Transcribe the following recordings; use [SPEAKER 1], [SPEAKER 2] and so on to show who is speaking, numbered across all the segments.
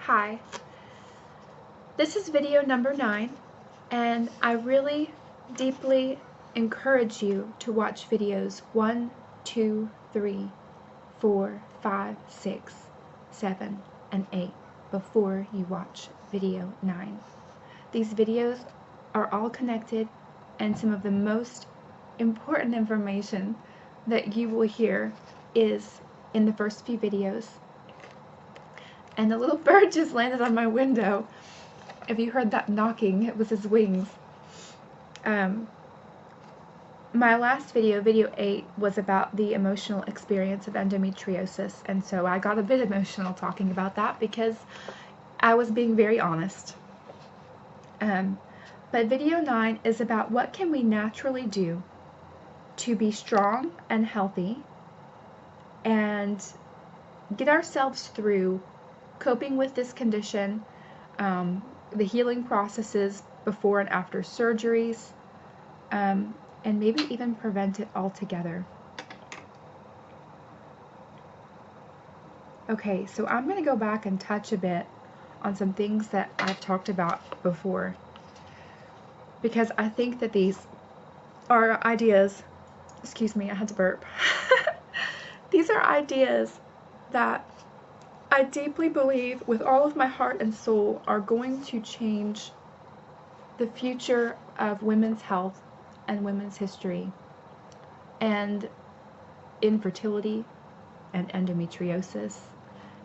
[SPEAKER 1] Hi, this is video number 9, and I really deeply encourage you to watch videos 1, 2, 3, 4, 5, 6, 7, and 8 before you watch video 9. These videos are all connected, and some of the most important information that you will hear is in the first few videos. And the little bird just landed on my window. If you heard that knocking, it was his wings. My last video, video 8, was about the emotional experience of endometriosis, and so I got a bit emotional talking about that because I was being very honest. But video 9 is about what can we naturally do to be strong and healthy and get ourselves through coping with this condition, the healing processes before and after surgeries, and maybe even prevent it altogether. Okay, so I'm going to go back and touch a bit on some things that I've talked about before, because I think that these are ideas, excuse me, I had to burp. These are ideas that I deeply believe with all of my heart and soul are going to change the future of women's health and women's history, and infertility and endometriosis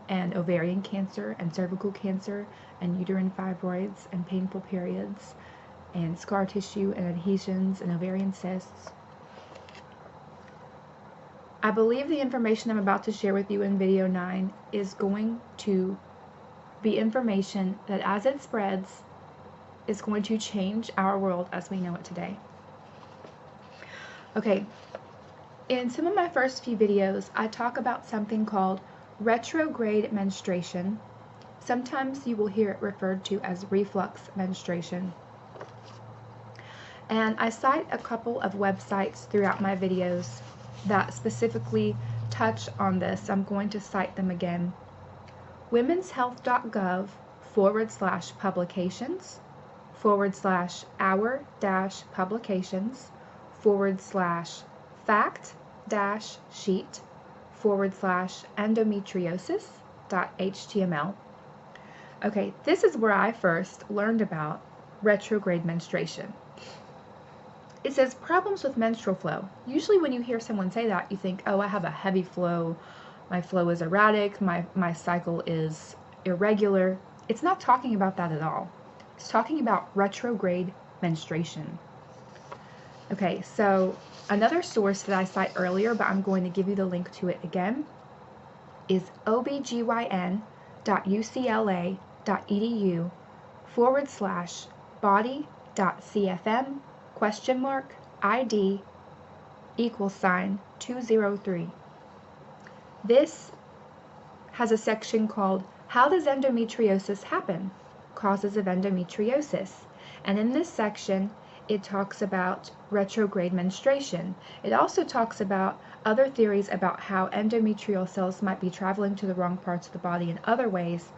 [SPEAKER 1] and ovarian cancer and cervical cancer and uterine fibroids and painful periods and scar tissue and adhesions and ovarian cysts. I believe the information I'm about to share with you in video 9 is going to be information that, as it spreads, is going to change our world as we know it today. Okay, in some of my first few videos, I talk about something called retrograde menstruation. Sometimes you will hear it referred to as reflux menstruation. And I cite a couple of websites throughout my videos that specifically touch on this. I'm going to cite them again. womenshealth.gov/publications /our-publications /fact-sheet /endometriosis.html. Okay, this is where I first learned about retrograde menstruation. It says problems with menstrual flow. Usually when you hear someone say that, you think, oh, I have a heavy flow, my flow is erratic, my cycle is irregular. It's not talking about that at all. It's talking about retrograde menstruation. Okay, so another source that I cite earlier, but I'm going to give you the link to it again, is obgyn.ucla.edu /body.cfm ?ID =203. This has a section called How Does Endometriosis Happen? Causes of Endometriosis. And in this section, it talks about retrograde menstruation. It also talks about other theories about how endometrial cells might be traveling to the wrong parts of the body in other ways.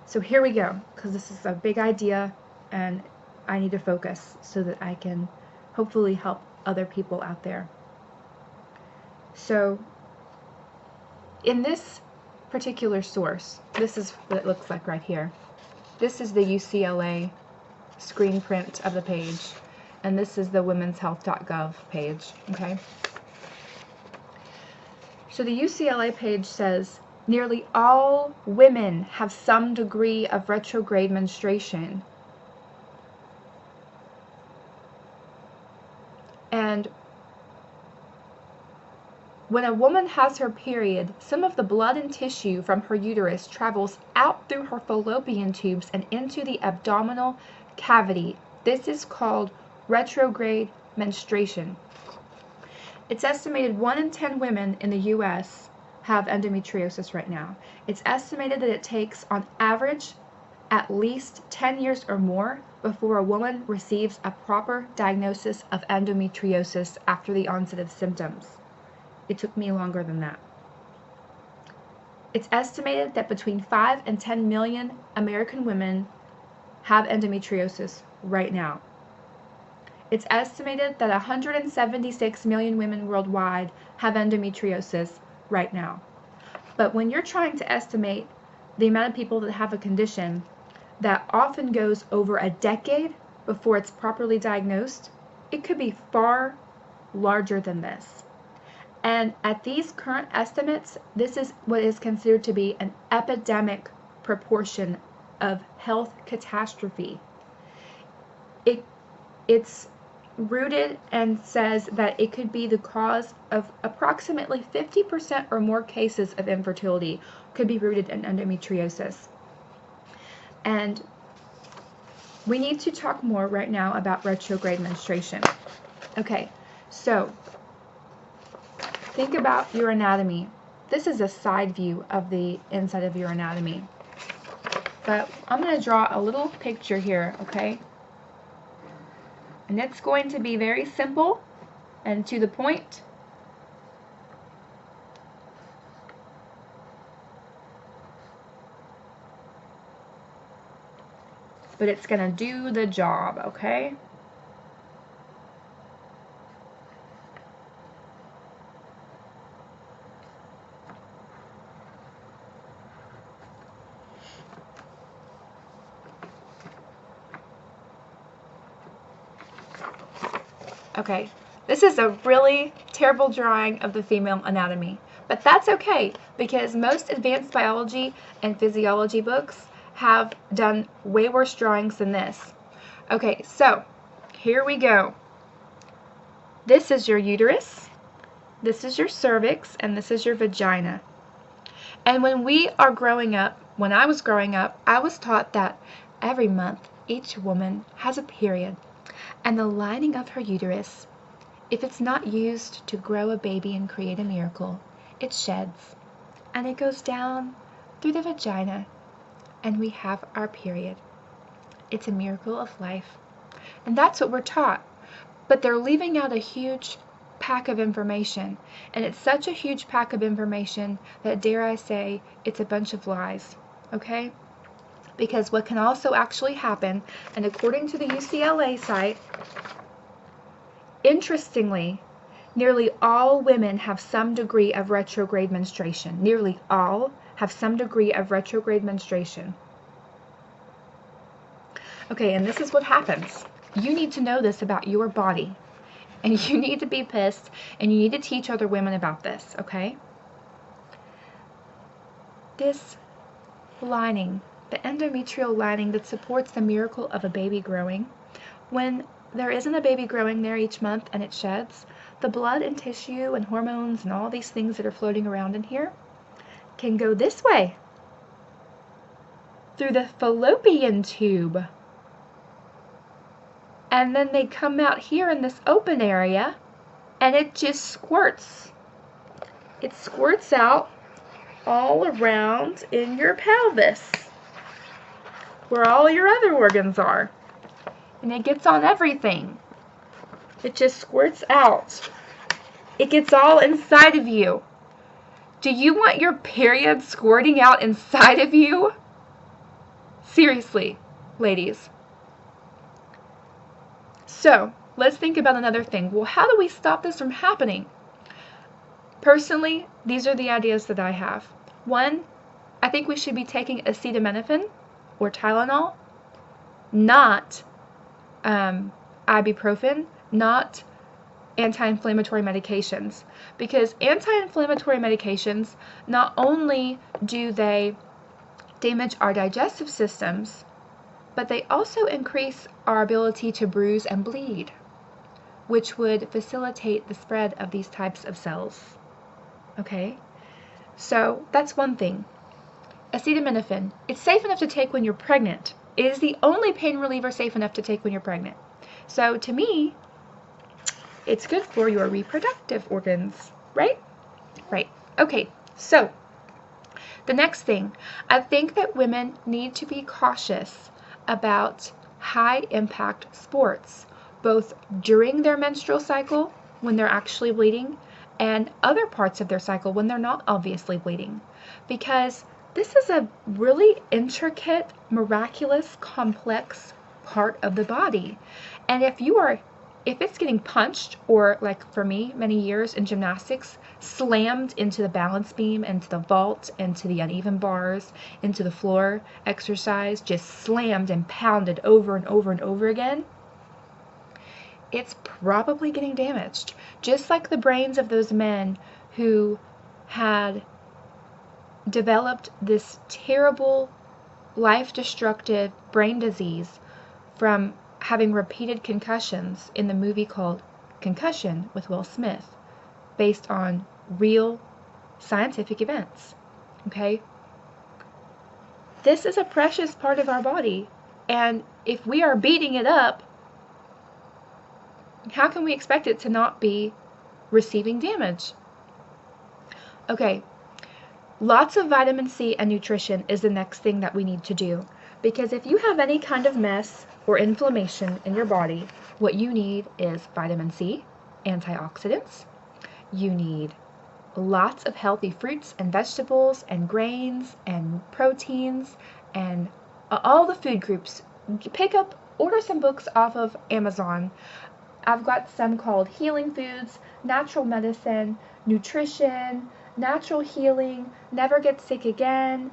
[SPEAKER 1] So here we go, because this is a big idea and I need to focus so that I can hopefully help other people out there. So in this particular source, this is what it looks like right here. This is the UCLA screen print of the page, and this is the womenshealth.gov page, okay? So the UCLA page says, nearly all women have some degree of retrograde menstruation. And when a woman has her period, some of the blood and tissue from her uterus travels out through her fallopian tubes and into the abdominal cavity. This is called retrograde menstruation. It's estimated 1 in 10 women in the U.S. have endometriosis right now. It's estimated that it takes, on average, at least 10 years or more before a woman receives a proper diagnosis of endometriosis after the onset of symptoms. It took me longer than that. It's estimated that between 5 and 10 million American women have endometriosis right now. It's estimated that 176 million women worldwide have endometriosis right now. But when you're trying to estimate the amount of people that have a condition that often goes over a decade before it's properly diagnosed, it could be far larger than this. And at these current estimates, this is what is considered to be an epidemic proportion of health catastrophe. It's rooted and says that it could be the cause of approximately 50% or more cases of infertility could be rooted in endometriosis. And we need to talk more right now about retrograde menstruation. Okay, so think about your anatomy. This is a side view of the inside of your anatomy. But I'm going to draw a little picture here, okay? And it's going to be very simple and to the point. But it's going to do the job, okay? Okay, this is a really terrible drawing of the female anatomy, but that's okay because most advanced biology and physiology books have done way worse drawings than this. Okay, so here we go. This is your uterus, this is your cervix, and this is your vagina. And when we are growing up, when I was growing up, I was taught that every month each woman has a period. And the lining of her uterus, if it's not used to grow a baby and create a miracle, it sheds. And it goes down through the vagina, and we have our period. It's a miracle of life. And that's what we're taught. But they're leaving out a huge pack of information. And it's such a huge pack of information that, dare I say, it's a bunch of lies. Okay? Because what can also actually happen, and according to the UCLA site, interestingly, nearly all women have some degree of retrograde menstruation. Nearly all have some degree of retrograde menstruation. Okay, and this is what happens. You need to know this about your body, and you need to be pissed, and you need to teach other women about this, okay? This lining, the endometrial lining that supports the miracle of a baby growing, when there isn't a baby growing there each month and it sheds, the blood and tissue and hormones and all these things that are floating around in here can go this way through the fallopian tube. And then they come out here in this open area and it just squirts. It squirts out all around in your pelvis, where all your other organs are. And it gets on everything. It just squirts out. It gets all inside of you. Do you want your period squirting out inside of you? Seriously, ladies. So, let's think about another thing. Well, how do we stop this from happening? Personally, these are the ideas that I have. One, I think we should be taking acetaminophen or Tylenol, not ibuprofen, not anti-inflammatory medications. Because anti-inflammatory medications, not only do they damage our digestive systems, but they also increase our ability to bruise and bleed, which would facilitate the spread of these types of cells. Okay? So that's one thing. Acetaminophen. It's safe enough to take when you're pregnant. It is the only pain reliever safe enough to take when you're pregnant. So to me, it's good for your reproductive organs, right? Right. Okay, so the next thing, I think that women need to be cautious about high impact sports, both during their menstrual cycle, when they're actually bleeding, and other parts of their cycle when they're not obviously bleeding. Because this is a really intricate, miraculous, complex part of the body. And if it's getting punched, or like for me, many years in gymnastics, slammed into the balance beam, into the vault, into the uneven bars, into the floor exercise, just slammed and pounded over and over and over again, it's probably getting damaged. Just like the brains of those men who had developed this terrible, life-destructive brain disease from having repeated concussions in the movie called Concussion with Will Smith, based on real scientific events. Okay? This is a precious part of our body, and if we are beating it up, how can we expect it to not be receiving damage? Okay, lots of vitamin C and nutrition is the next thing that we need to do, because if you have any kind of mess or inflammation in your body, what you need is vitamin C, antioxidants. You need lots of healthy fruits and vegetables and grains and proteins and all the food groups. Order some books off of Amazon. I've got some called Healing Foods, Natural Medicine, Nutrition, Natural Healing, Never Get Sick Again,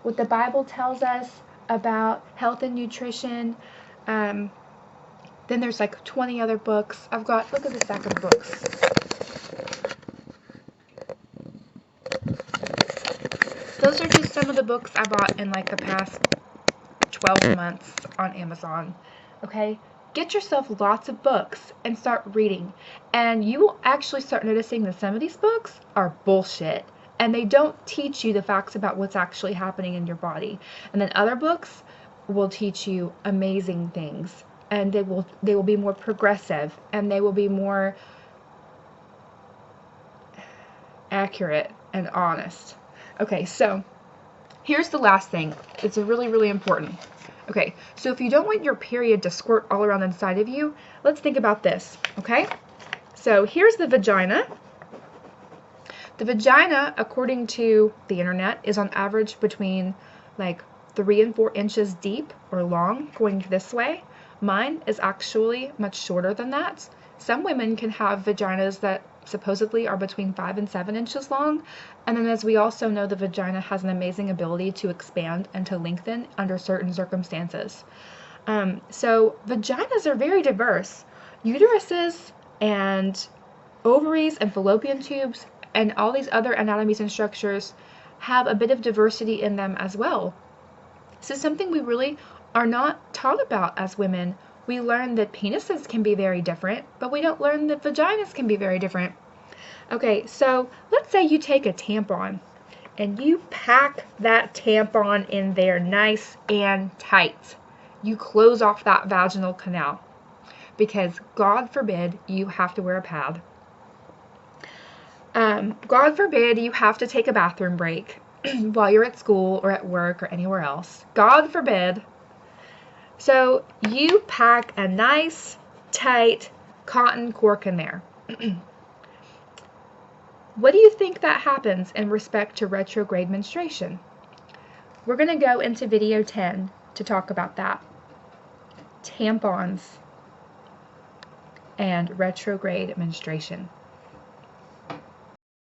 [SPEAKER 1] what the Bible tells us about health and nutrition. Then there's like 20 other books. Look at the stack of books. Those are just some of the books I bought in like the past 12 months on Amazon. Okay? Get yourself lots of books and start reading. And you will actually start noticing that some of these books are bullshit. And they don't teach you the facts about what's actually happening in your body. And then other books will teach you amazing things. And they will be more progressive. And they will be more accurate and honest. Okay, so here's the last thing. It's really, really important. Okay, so if you don't want your period to squirt all around inside of you, let's think about this, okay? So here's the vagina. The vagina, according to the internet, is on average between like 3 and 4 inches deep or long going this way. Mine is actually much shorter than that. Some women can have vaginas that supposedly are between 5 and 7 inches long. And then, as we also know, the vagina has an amazing ability to expand and to lengthen under certain circumstances. So vaginas are very diverse. Uteruses and ovaries and fallopian tubes and all these other anatomies and structures have a bit of diversity in them as well. This is something we really are not taught about as women. We learn that penises can be very different, but we don't learn that vaginas can be very different. Okay, so let's say you take a tampon and you pack that tampon in there nice and tight. You close off that vaginal canal because God forbid you have to wear a pad. God forbid you have to take a bathroom break while you're at school or at work or anywhere else. God forbid. So you pack a nice, tight cotton cork in there. What do you think that happens in respect to retrograde menstruation? We're going to go into video 10 to talk about that. Tampons and retrograde menstruation.